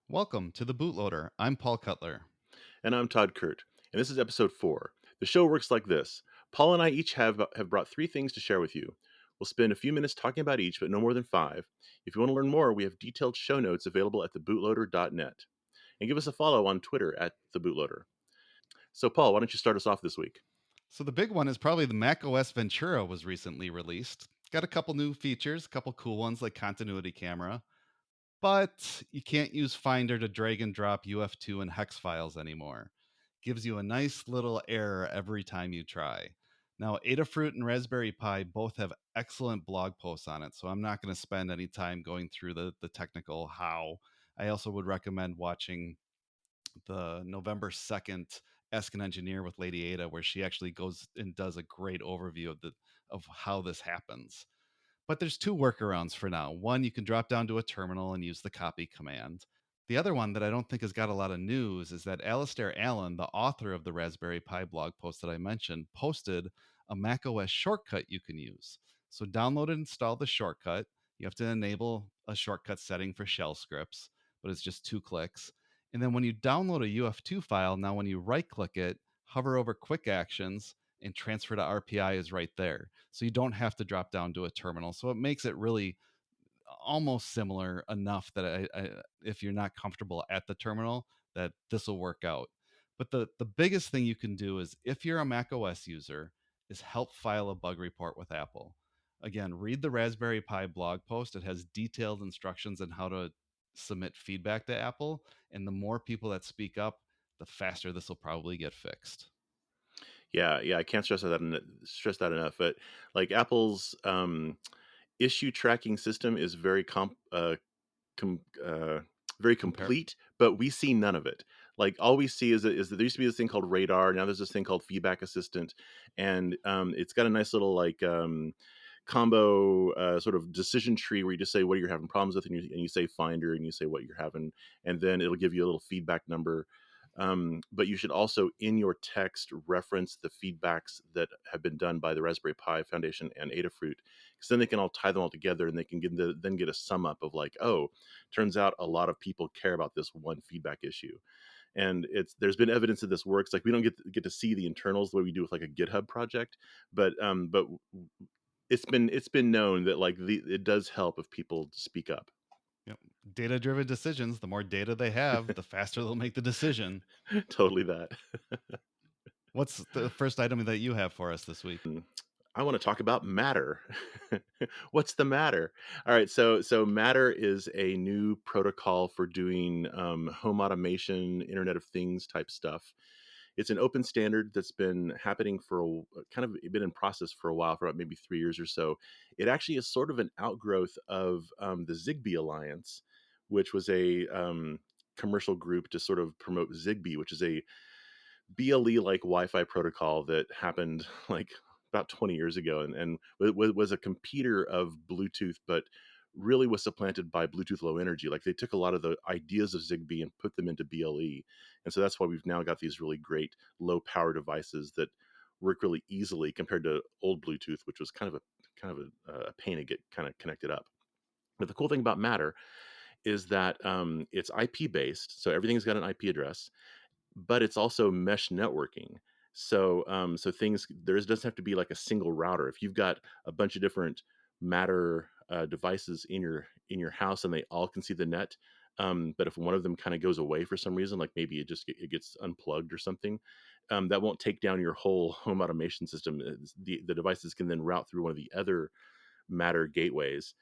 Welcome to the Bootloader. I'm Paul Cutler. And I'm Todd Kurt, and this is episode 4. The show works like this. Paul and I each have brought 3 things to share with you. We'll spend a few minutes talking about each, but no more than 5. If you want to learn more, we have detailed show notes available at thebootloader.net. And give us a follow on Twitter at thebootloader. So, Paul, why don't you start us off this week? So the big one is probably the macOS Ventura was recently released. Got a couple new features, a couple cool ones like continuity camera, but you can't use Finder to drag and drop UF2 and hex files anymore. Gives you a nice little error every time you try. Now, Adafruit and Raspberry Pi both have excellent blog posts on it, so I'm not going to spend any time going through the technical how. I also would recommend watching the November 2nd Ask an Engineer with Lady Ada, where she actually goes and does a great overview of how this happens. But there's 2 workarounds for now. One, you can drop down to a terminal and use the copy command. The other one that I don't think has got a lot of news is that Alistair Allen, the author of the Raspberry Pi blog post that I mentioned, posted a macOS shortcut you can use. So download and install the shortcut. You have to enable a shortcut setting for shell scripts, but it's just 2 clicks. And then when you download a UF2 file, now when you right click it, hover over quick actions, and transfer to RPI is right there. So you don't have to drop down to a terminal. So it makes it really almost similar enough that if you're not comfortable at the terminal, that this will work out. But the biggest thing you can do is if you're a Mac OS user, is help file a bug report with Apple. Again, read the Raspberry Pi blog post. It has detailed instructions on how to submit feedback to Apple. And the more people that speak up, the faster this will probably get fixed. Yeah, I can't stress that enough. But like Apple's issue tracking system is com- uh, very Compare. complete, but we see none of it. Like all we see is that there used to be this thing called Radar. Now there's this thing called Feedback Assistant, and it's got a nice little combo sort of decision tree where you just say what you're having problems with, and you say Finder, and you say what you're having, and then it'll give you a little feedback number. But you should also, in your text, reference the feedbacks that have been done by the Raspberry Pi Foundation and Adafruit, because then they can all tie them all together, and they can then get a sum up of like, oh, turns out a lot of people care about this one feedback issue, and there's been evidence that this works. Like we don't get to see the internals the way we do with like a GitHub project, but it's been known that like it does help if people speak up. Yep. Data driven decisions, the more data they have, the faster they'll make the decision. Totally that. What's the first item that you have for us this week? I want to talk about Matter. What's the Matter? All right, so Matter is a new protocol for doing home automation, Internet of Things type stuff. It's an open standard that's been happening for kind of been in process for a while, for about maybe 3 years or so. It actually is sort of an outgrowth of the Zigbee Alliance, which was a commercial group to sort of promote Zigbee, which is a BLE like Wi-Fi protocol that happened like about 20 years ago, and was a competitor of Bluetooth, but really was supplanted by Bluetooth Low Energy. Like they took a lot of the ideas of Zigbee and put them into BLE, and so that's why we've now got these really great low power devices that work really easily compared to old Bluetooth, which was kind of a pain to get kind of connected up. But the cool thing about Matter is that it's IP based, so everything's got an IP address, but it's also mesh networking. So things doesn't have to be like a single router. If you've got a bunch of different Matter devices in your house and they all can see the net, but if one of them kind of goes away for some reason, like maybe it gets unplugged or something, that won't take down your whole home automation system. The devices can then route through one of the other Matter gateways.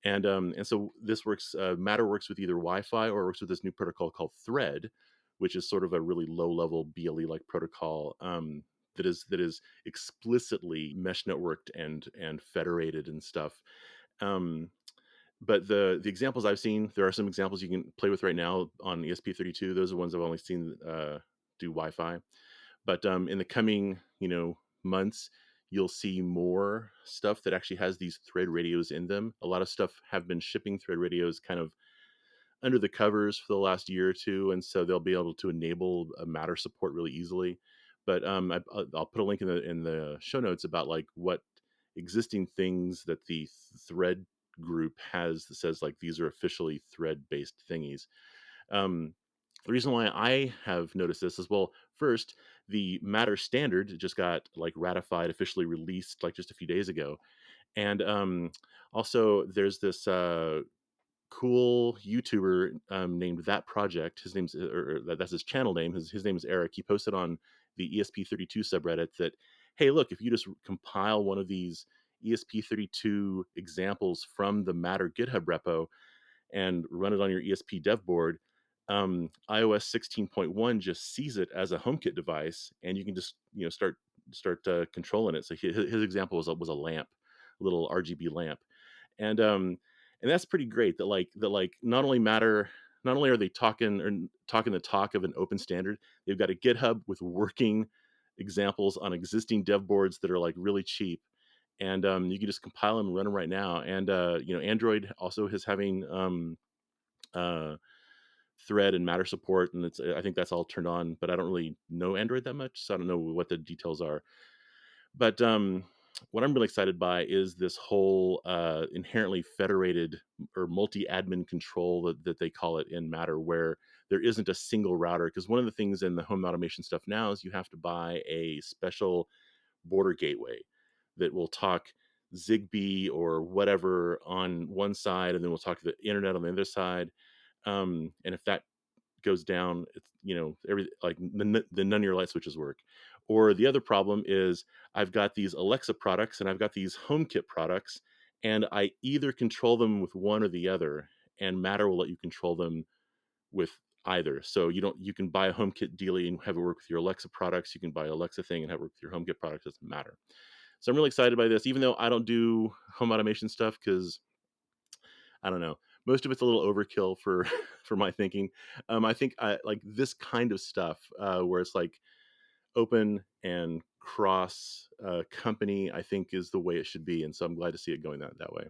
And so this works. Matter works with either Wi-Fi or works with this new protocol called Thread, which is sort of a really low-level BLE like protocol that is explicitly mesh networked and federated and stuff. Um, but the examples I've seen, there are some examples you can play with right now on ESP32. Those are ones I've only seen do Wi-Fi. But in the coming, months, you'll see more stuff that actually has these thread radios in them. A lot of stuff have been shipping thread radios kind of under the covers for the last year or two, and so they'll be able to enable a Matter support really easily. But I'll put a link in the show notes about like what existing things that the thread group has that says like these are officially thread based thingies. Um, the reason why I have noticed this is, well, first, the Matter standard just got like ratified, officially released like just a few days ago, and also there's this cool YouTuber named That Project. His name's that's his channel name. His name is Eric. He posted on the ESP32 subreddit that, hey, look, if you just compile one of these ESP32 examples from the Matter GitHub repo and run it on your ESP dev board, iOS 16.1 just sees it as a HomeKit device, and you can just start controlling it. So his example was a lamp, a little RGB lamp, and that's pretty great. That not only are they talking the talk of an open standard, they've got a GitHub with working examples on existing dev boards that are like really cheap, and you can just compile them and run them right now. And Android also is having uh, Thread and Matter support, and I think that's all turned on. But I don't really know Android that much, so I don't know what the details are. But what I'm really excited by is this whole inherently federated or multi-admin control that they call it in Matter, where there isn't a single router. Because one of the things in the home automation stuff now is you have to buy a special border gateway that will talk Zigbee or whatever on one side, and then we'll talk to the internet on the other side. And if that goes down, it's every like none of your light switches work. Or the other problem is I've got these Alexa products and I've got these HomeKit products, and I either control them with one or the other, and Matter will let you control them with either. So you can buy a HomeKit dealie and have it work with your Alexa products. You can buy an Alexa thing and have it work with your HomeKit products. It doesn't matter. So I'm really excited by this, even though I don't do home automation stuff because I don't know. Most of it's a little overkill for for my thinking. I think I like this kind of stuff where it's like open and cross company. I think is the way it should be, and so I'm glad to see it going that way.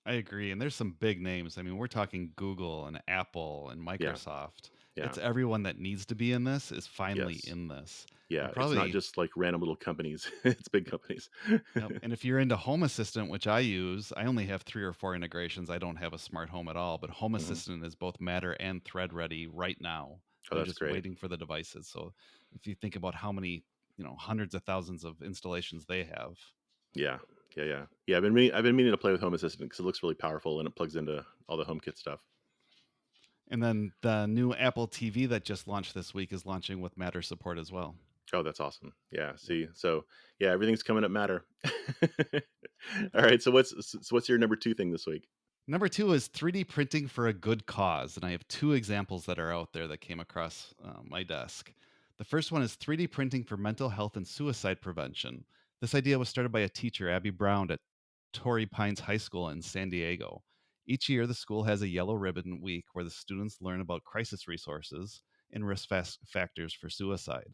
I agree. And there's some big names. I mean, we're talking Google and Apple and Yeah, Microsoft. yeah, It's everyone that needs to be in this is finally yes, in this. yeah. And It's not probably, just like random little companies; it's big companies. yep. And if you're into Home Assistant, which I use, I only have 3 or 4 integrations. I don't have a smart home at all, but Home Hmm. Assistant is both Matter and Thread ready right now. Oh, They're that's just great. waiting for the devices. So if you think about how many, hundreds of thousands of installations they have. Yeah, yeah, yeah, yeah. I've been meaning to play with Home Assistant because it looks really powerful and it plugs into all the HomeKit stuff. And then the new Apple TV that just launched this week is launching with Matter support as well. Oh, that's awesome. Yeah. Yep. See, so yeah, everything's coming up Matter. All right. So what's your number two thing this week? Number 2 is 3D printing for a good cause, and I have 2 examples that are out there that came across my desk. The first one is 3D printing for mental health and suicide prevention. This idea was started by a teacher, Abby Brown, at Torrey Pines High School in San Diego. Each year, the school has a yellow ribbon week where the students learn about crisis resources and factors for suicide.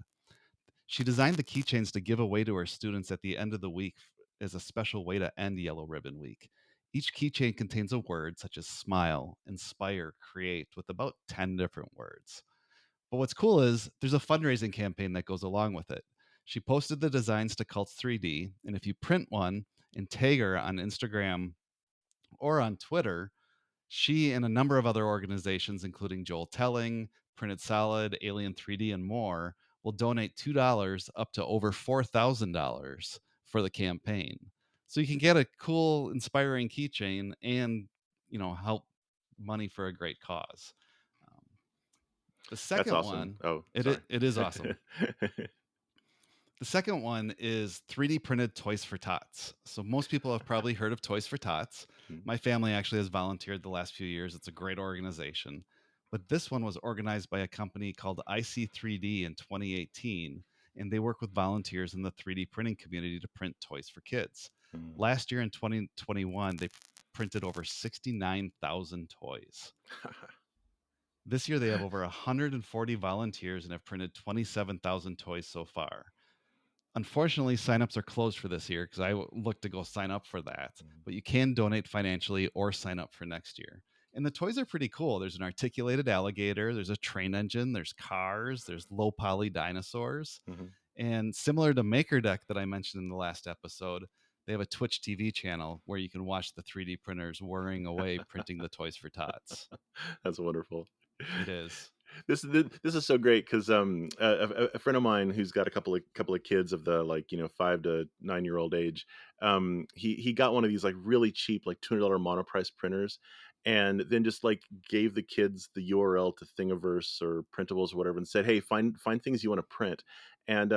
She designed the keychains to give away to her students at the end of the week as a special way to end Yellow Ribbon Week. Each keychain contains a word such as smile, inspire, create, with about 10 different words. But what's cool is there's a fundraising campaign that goes along with it. She posted the designs to Cults 3D, and if you print one and tag her on Instagram or on Twitter, she and a number of other organizations, including Joel Telling, Printed Solid, Alien 3D, and more, will donate $2 up to over $4,000 for the campaign. So you can get a cool, inspiring keychain and, help money for a great cause. Um, the That's second awesome. one, Oh, it, sorry. it, it is awesome. The second one is 3D printed Toys for Tots. So most people have probably heard of Toys for Tots. Mhm. My family actually has volunteered the last few years. It's a great organization. But this one was organized by a company called IC3D in 2018, and they work with volunteers in the 3D printing community to print toys for kids. Mhm. Last year in 2021, they printed over 69,000 toys. This year, they have over 140 volunteers and have printed 27,000 toys so far. Unfortunately, signups are closed for this year because looked to go sign up for that. But you can donate financially or sign up for next year. And the toys are pretty cool. There's an articulated alligator, there's a train engine, there's cars, there's low poly dinosaurs. Mhm. And similar to Maker Deck that I mentioned in the last episode, they have a Twitch TV channel where you can watch the 3D printers whirring away printing the toys for tots. That's wonderful. It is. This is so great because a friend of mine who's got a couple of kids of the, like, 5 to 9 year old age, he got one of these, like, really cheap, like, $200 monoprice printers, and then just, like, gave the kids the URL to Thingiverse or Printables or whatever, and said, "Hey, find things you want to print," and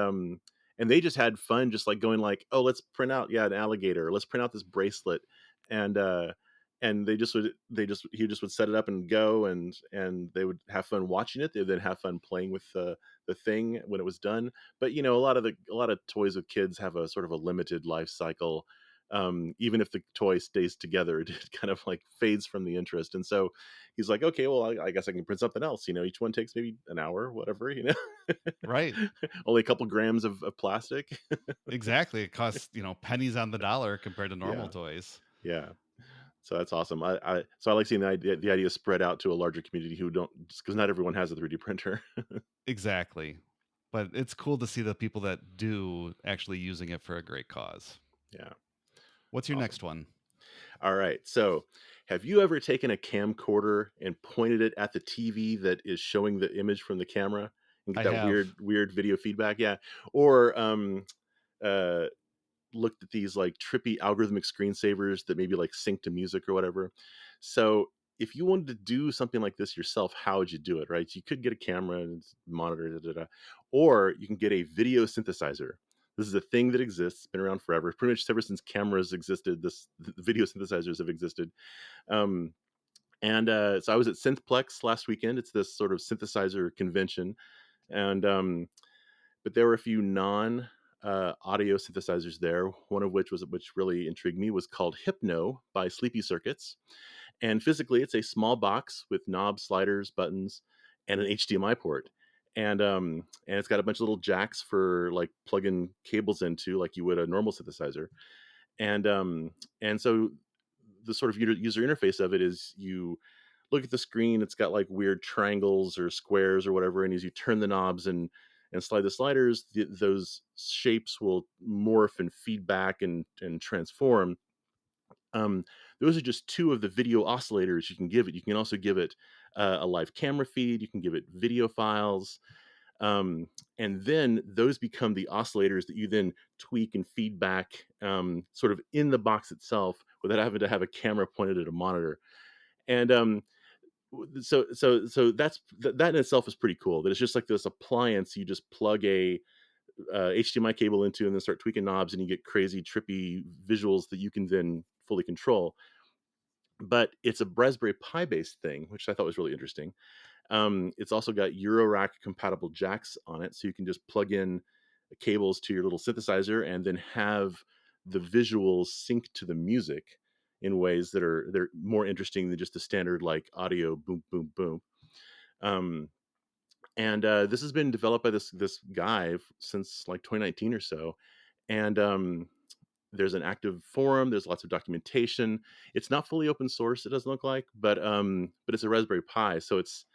and they just had fun, just like going like, "Oh, let's print out, yeah, an alligator. Let's print out this bracelet," and they just he just would set it up and go, and they would have fun watching it. They would then have fun playing with the thing when it was done. But a lot of toys with kids have a sort of a limited life cycle. Even if the toy stays together, it kind of like fades from the interest. And so he's like, okay, well, I guess I can print something else. Each one takes maybe an hour, whatever. Right. Only a couple grams of plastic. Exactly. It costs, pennies on the dollar compared to normal Yeah, toys. yeah. So that's awesome. I like seeing the idea spread out to a larger community who don't, just because not everyone has a 3D printer. Exactly. But it's cool to see the people that do actually using it for a great cause. Yeah, What's your awesome. next one? All right. So, have you ever taken a camcorder and pointed it at the TV that is showing the image from the camera and get I that have. weird video feedback? Yeah. Or uh, looked at these like trippy algorithmic screensavers that maybe like sync to music or whatever. So if you wanted to do something like this yourself, how would you do it? Right? You could get a camera and monitor, or you can get a video synthesizer. This is a thing that exists, it's been around forever, pretty much ever since cameras existed. The video synthesizers have existed. Um, and so I was at Synthplex last weekend. It's this sort of synthesizer convention, and but there were a few non audio synthesizers there. One of which really intrigued me was called Hypno by Sleepy Circuits, and physically it's a small box with knobs, sliders, buttons, and an HDMI port. And it's got a bunch of little jacks for like plugging cables into, like you would a normal synthesizer. And so the sort of user interface of it is you look at the screen, it's got like weird triangles or squares or whatever, and as you turn the knobs and slide the sliders, those shapes will morph and feedback and transform. um, those are just two of the video oscillators you can give it. You can also give it a live camera feed, you can give it video files, and then those become the oscillators that you then tweak and feedback, sort of in the box itself without having to have a camera pointed at a monitor. And so that in itself is pretty cool. That it's just like this appliance you just plug a HDMI cable into and then start tweaking knobs, and you get crazy trippy visuals that you can then fully control. But it's a Raspberry Pi based thing, which I thought was really interesting. It's also got Eurorack compatible jacks on it, so you can just plug in cables to your little synthesizer and then have the visuals sync to the music in ways that are they're more interesting than just the standard like audio boom boom boom. Um, and this has been developed by this guy since like 2019 or so, and there's an active forum. There's lots of documentation. It's not fully open source. It doesn't look like, but it's a Raspberry Pi, so it's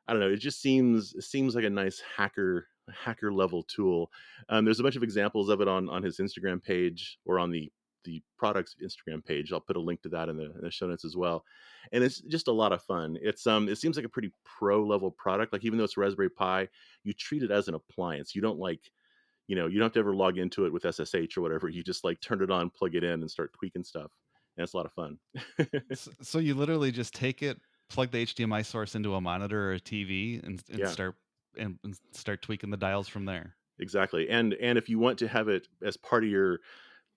I don't know. It seems like a nice hacker level tool. There's a bunch of examples of it on his Instagram page or on the product's Instagram page. I'll put a link to that in the show notes as well. And it's just a lot of fun. It seems like a pretty pro level product. Like even though it's Raspberry Pi, you treat it as an appliance. You don't like you don't have to ever log into it with SSH or whatever. You just like turn it on, plug it in, and start tweaking stuff. And it's a lot of fun. So you literally just take it, plug the HDMI source into a monitor or a TV, and Yeah. start tweaking the dials from there. Exactly. And if you want to have it as part of your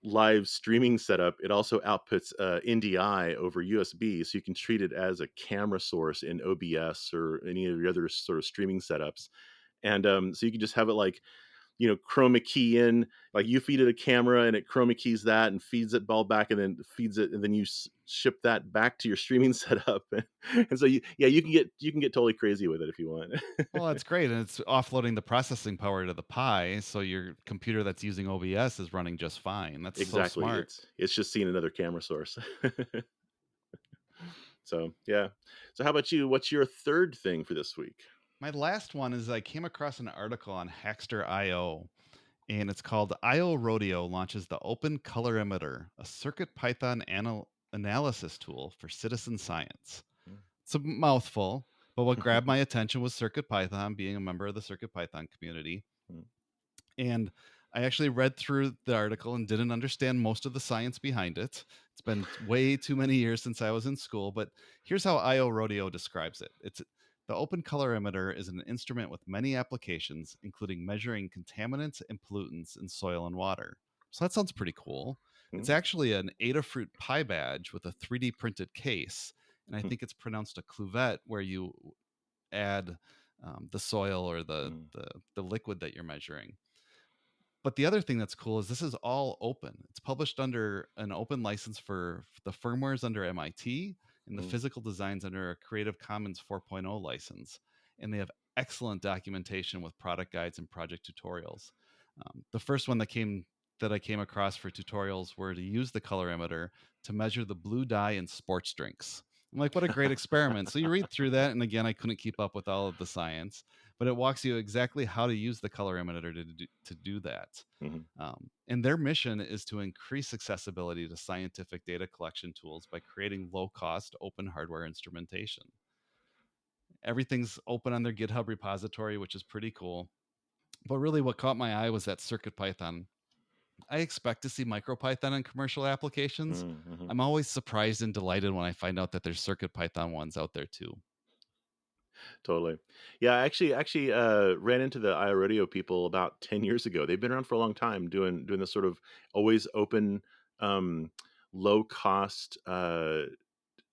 live streaming setup, it also outputs NDI over USB, so you can treat it as a camera source in OBS or any of your other sort of streaming setups. And so you can just have it like chroma key in, like you feed it a camera and it chroma keys that and feeds it ball back and then feeds it, and then you ship that back to your streaming setup. And so you can get totally crazy with it if you want. Well, that's great, and it's offloading the processing power to the Pi, so your computer that's using OBS is running just fine. That's so Exactly. smart. It's just seeing another camera source. So yeah. So how about you? What's your third thing for this week? My last one is I came across an article on Hackster.io, and it's called IO Rodeo launches the Open Colorimeter, a Circuit Python analysis tool for citizen science. Mm. It's a mouthful, But what grabbed my attention was CircuitPython, being a member of the CircuitPython community. Mm, And I actually read through the article and didn't understand most of the science behind it. It's been way too many years since I was in school, but here's how IO Rodeo describes it. It's the open colorimeter is an instrument with many applications, including measuring contaminants and pollutants in soil and water. So that sounds pretty cool. It's mm, actually an Adafruit Pi badge with a 3D printed case, and I mm, think it's pronounced a cuvette, where you add the soil or mm, the liquid that you're measuring. But the other thing that's cool is this is all open. It's published under an open license for the firmwares under MIT and the mm, physical designs under a Creative Commons 4.0 license. And they have excellent documentation with product guides and project tutorials. The first one that I came across for tutorials were to use the colorimeter to measure the blue dye in sports drinks. I'm like, what a great experiment. So you read through that, and again, I couldn't keep up with all of the science, but it walks you exactly how to use the colorimeter to do that. mhm. And their mission is to increase accessibility to scientific data collection tools by creating low cost open hardware instrumentation. Everything's open on their GitHub repository, which is pretty cool. But really, what caught my eye was that CircuitPython. I expect to see MicroPython in commercial applications. Mm, mhm. I'm always surprised and delighted when I find out that there's CircuitPython ones out there too. Totally. Yeah, I actually ran into the iRodeo people about 10 years ago. They've been around for a long time doing this sort of always open, um, low cost,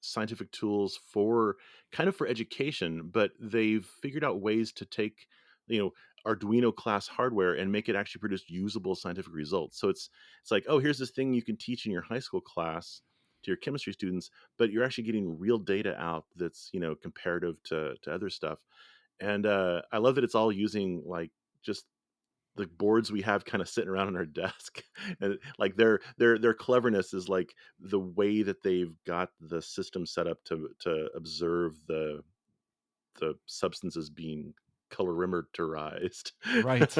scientific tools for kind of for education, but they've figured out ways to take, you know, Arduino class hardware and make it actually produce usable scientific results. So it's like, oh, here's this thing you can teach in your high school class to your chemistry students, but you're actually getting real data out that's, comparative to other stuff. And I love that it's all using like just the boards we have kind of sitting around on our desk. And like their cleverness is like the way that they've got the system set up to observe the substances being colorimeterized. Right.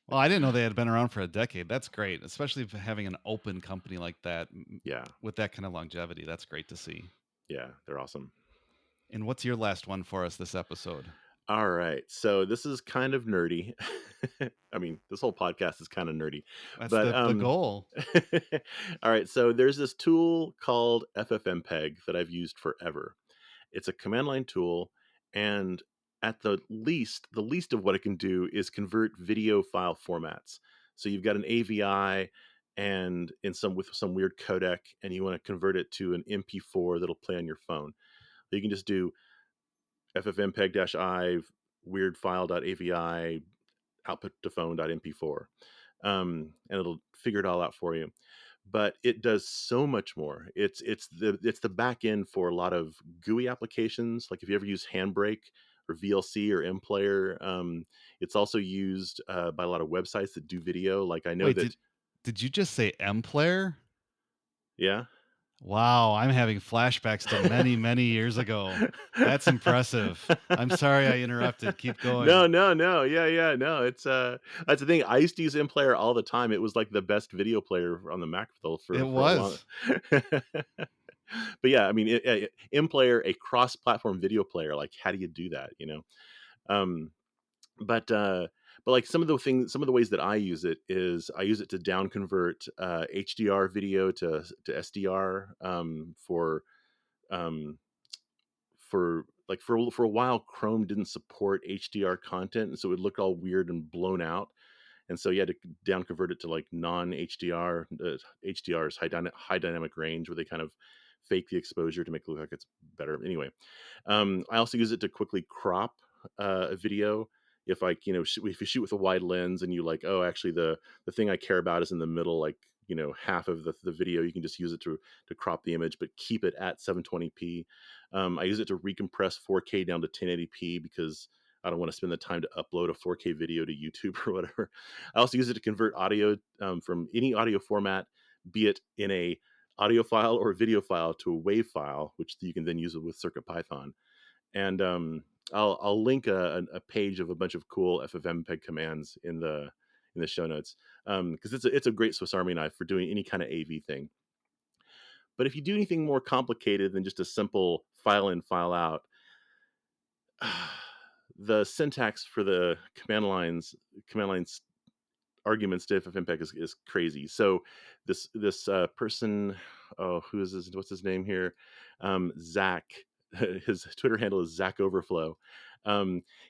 Well, I didn't know they had been around for a decade. That's great, especially for having an open company like that Yeah, with that kind of longevity. That's great to see. yeah, they're awesome. And what's your last one for us this episode? All right, so this is kind of nerdy. I mean, this whole podcast is kind of nerdy, That's but the goal. all right. So there's this tool called ffmpeg that I've used forever. It's a command line tool, and at the least of what it can do is convert video file formats. So you've got an AVI and in some with some weird codec, and you want to convert it to an MP4 that'll play on your phone. You can just do ffmpeg-i weird file.avi output to phone.mp4, and it'll figure it all out for you. But it does so much more. It's the back end for a lot of GUI applications. Like if you ever use Handbrake or VLC or MPlayer, it's also used by a lot of websites that do video. Like I know Wait, that, did you just say M player? yeah. Wow, I'm having flashbacks to many, many years ago. That's impressive. I'm sorry I interrupted. Keep No, going. no, no. Yeah, yeah, no. It's that's the thing. I used to use MPlayer all the time. It was like the best video player on the Mac It for a long. was. But yeah, I mean, MPlayer, a cross-platform video player. Like, how do you do that? Um, but like some of the ways that I use it is I use it to down convert HDR video to SDR um, for a while. Chrome didn't support HDR content, and so it would look all weird and blown out. And so you had to down convert it to like non HDR. HDR is high dynamic range, where they kind of fake the exposure to make it look like it's better. Anyway, I also use it to quickly crop a video. If like if you shoot with a wide lens and you like, oh, actually the thing I care about is in the middle, like half of the video, you can just use it to crop the image, but keep it at 720p. I use it to recompress 4K down to 1080p because I don't want to spend the time to upload a 4K video to YouTube or whatever. I also use it to convert audio from any audio format, be it in a audio file or a video file, to a WAV file, which you can then use it with CircuitPython. And I'll link a page of a bunch of cool ffmpeg commands in the show notes, because it's a great Swiss Army knife for doing any kind of AV thing. But if you do anything more complicated than just a simple file in, file out, the syntax for the command lines arguments to ffmpeg is crazy. So this person, oh, who is this? What's his name here? Zach. His Twitter handle is Zach Overflow.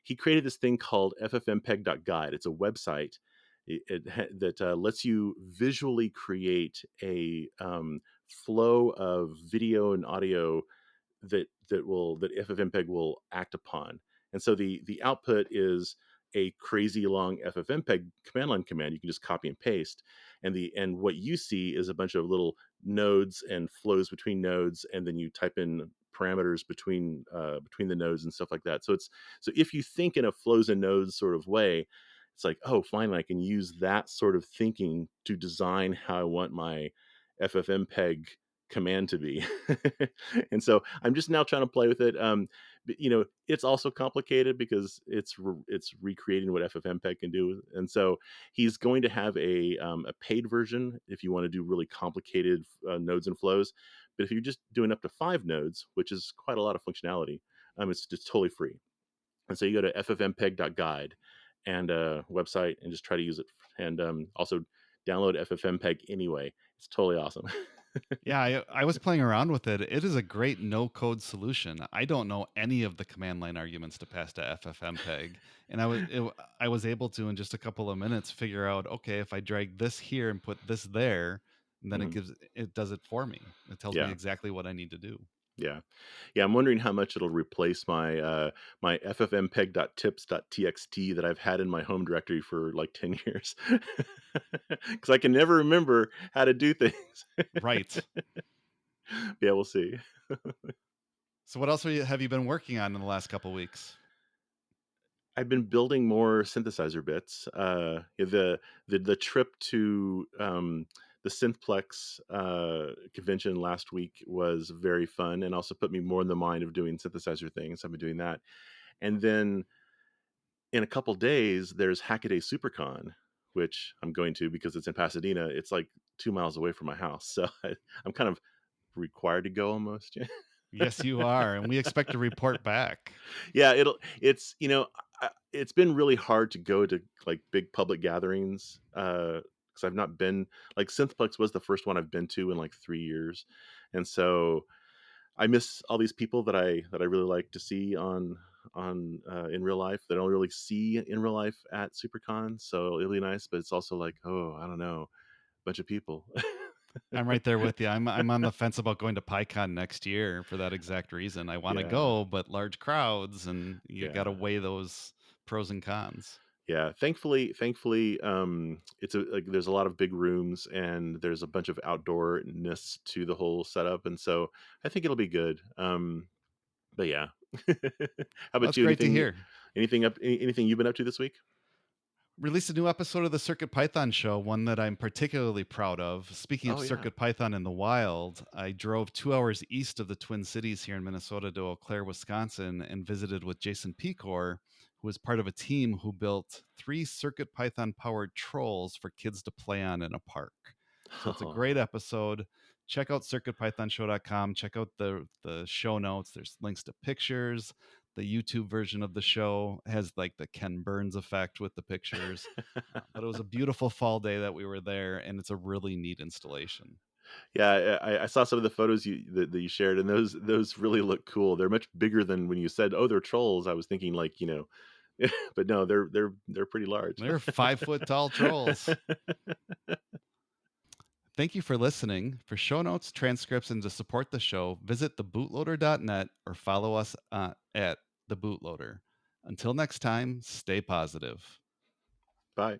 He created this thing called ffmpeg.guide. It's a website that lets you visually create a flow of video and audio that ffmpeg will act upon. And so the output is a crazy long ffmpeg command line command you can just copy and paste, and what you see is a bunch of little nodes and flows between nodes, and then you type in parameters between the nodes and stuff like that. So if you think in a flows and nodes sort of way, it's like, oh, finally I can use that sort of thinking to design how I want my ffmpeg command to be. And so I'm just now trying to play with it. But, it's also complicated because it's recreating what ffmpeg can do. And so he's going to have a paid version if you want to do really complicated nodes and flows. But if you're just doing up to 5 nodes, which is quite a lot of functionality, it's just totally free. And so you go to ffmpeg.guide and website and just try to use it, and also download ffmpeg anyway. It's totally awesome. Yeah, I was playing around with it. It is a great no-code solution. I don't know any of the command line arguments to pass to FFmpeg, and I was able to in just a couple of minutes figure out, okay, if I drag this here and put this there, and then Mhm. it does it for me. It tells me Yeah. exactly what I need to do. Yeah. Yeah, I'm wondering how much it'll replace my ffmpeg.tips.txt that I've had in my home directory for like 10 years. Cuz I can never remember how to do things. Right. Yeah, we'll see. So what else have you been working on in the last couple weeks? I've been building more synthesizer bits. Yeah, the trip to the Synthplex convention last week was very fun, and also put me more in the mind of doing synthesizer things. I've been doing that, and then in a couple days, there's Hackaday SuperCon, which I'm going to because it's in Pasadena. It's like 2 miles away from my house, so I'm kind of required to go almost. Yes, you are, and we expect to report back. Yeah, it's been really hard to go to like big public gatherings because I've not been, like, Synthplex was the first one I've been to in like 3 years, and so I miss all these people that I really like to see on in real life that I don't really see in real life at SuperCon. So it'll be nice, but it's also like, oh, I don't know, bunch of people. I'm right there with you. I'm on the fence about going to PyCon next year for that exact reason. I want to Yeah, go, but large crowds, and you got to yeah. weigh those pros and cons. Yeah, thankfully, it's like there's a lot of big rooms and there's a bunch of outdoorness to the whole setup, and so I think it'll be good. But yeah, how Well, about that's you? great to hear. Anything you've been up to this week? Released a new episode of the Circuit Python show, one that I'm particularly proud of. Speaking of Oh yeah. Circuit Python in the wild, I drove 2 hours east of the Twin Cities here in Minnesota to Eau Claire, Wisconsin, and visited with Jason Pecor, who was part of a team who built 3 Circuit Python powered trolls for kids to play on in a park. So it's a great episode. Check out circuitpythonshow.com. Check out the show notes. There's links to pictures. The YouTube version of the show has like the Ken Burns effect with the pictures. But it was a beautiful fall day that we were there, and it's a really neat installation. Yeah, I saw some of the photos that you shared, and those really look cool. They're much bigger than when you said, "Oh, they're trolls." I was thinking like, but no, they're pretty large. They're 5 foot tall trolls. Thank you for listening. For show notes, transcripts, and to support the show, visit thebootloader.net or follow us at the bootloader. Until next time, stay positive. Bye.